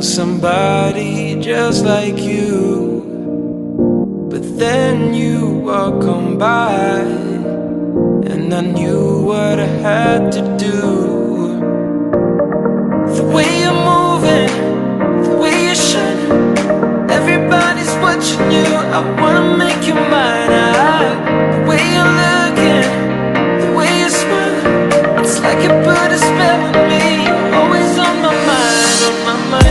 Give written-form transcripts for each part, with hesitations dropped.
was somebody just like you, but then you walk on by, and I knew what I had to do. The way you're moving, the way you shine, everybody's watching you. I wanna make you mine. The way you're looking, the way you smile, it's like you put a spell on me. You're always on my mind, on my mind.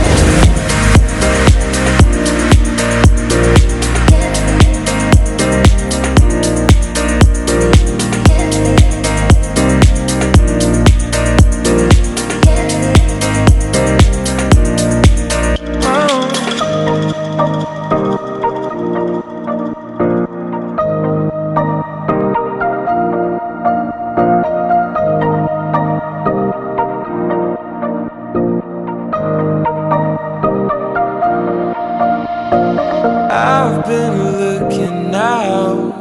I've been looking out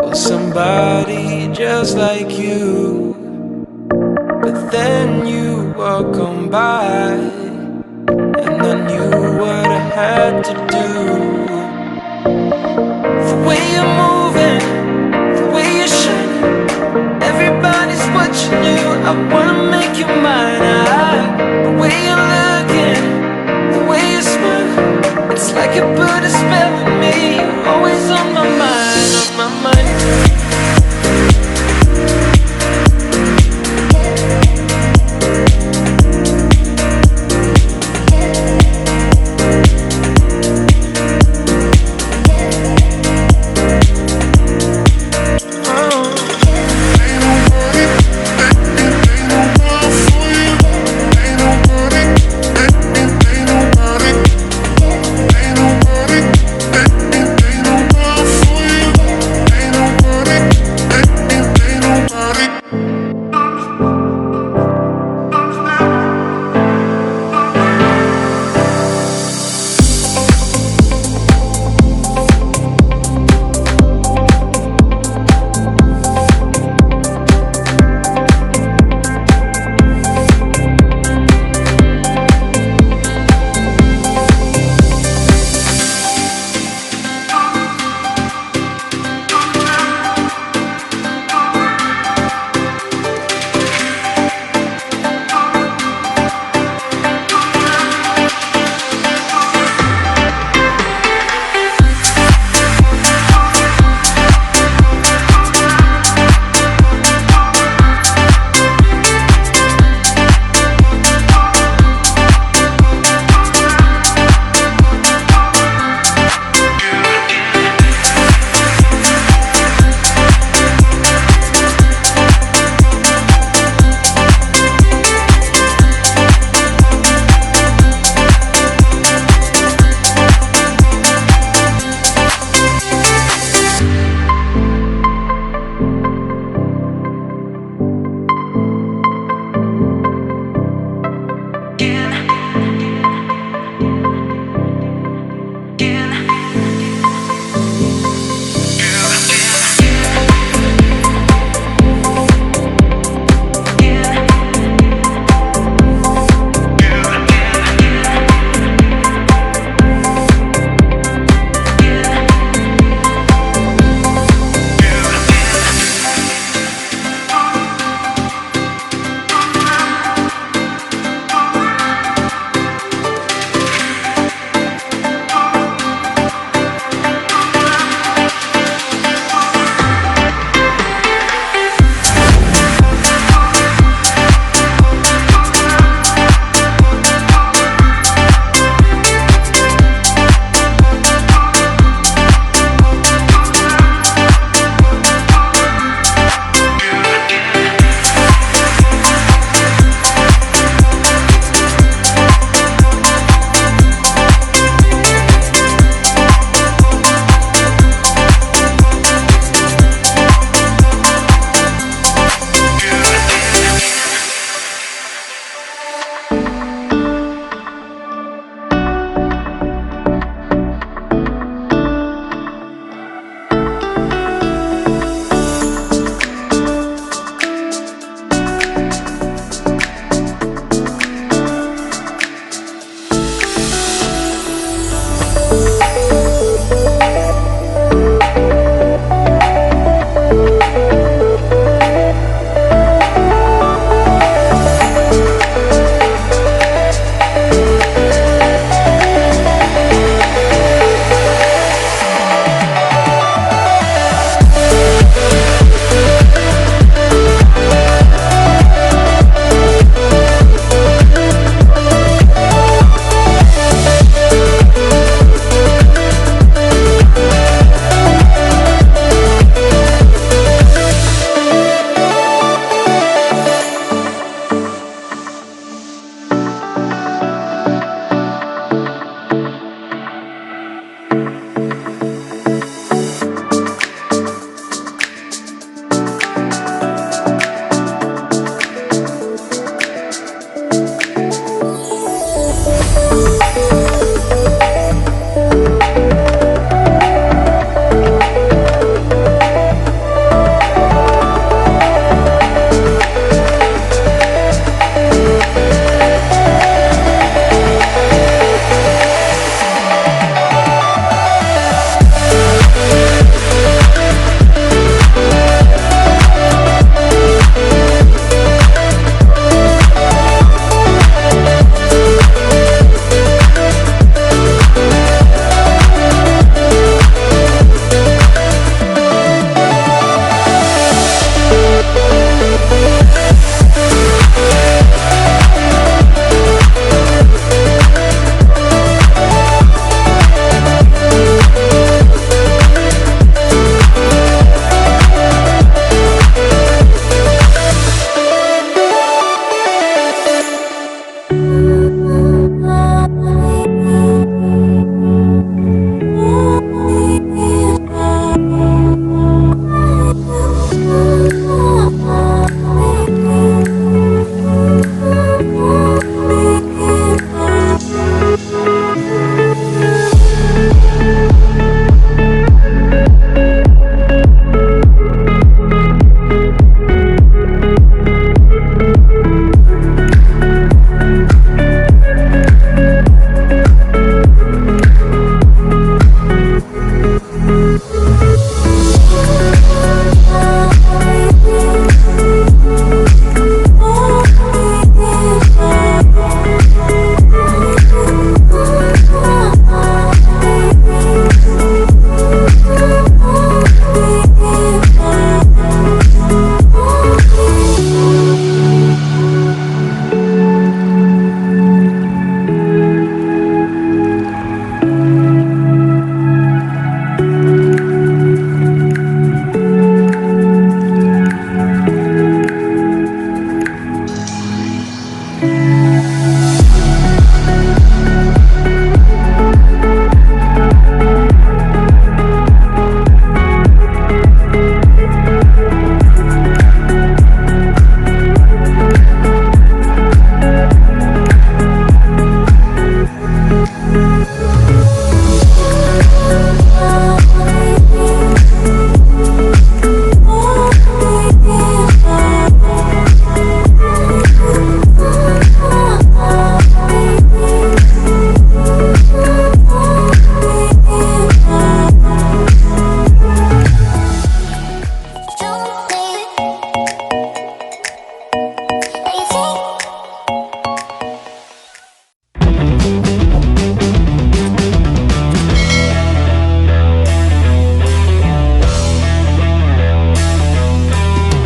for somebody just like you, but then you walk on by, and I knew what I had to do. The way you're moving, the way you shine, everybody's watching you. I wanna make you mine. The way you're looking, the way you smile, it's like a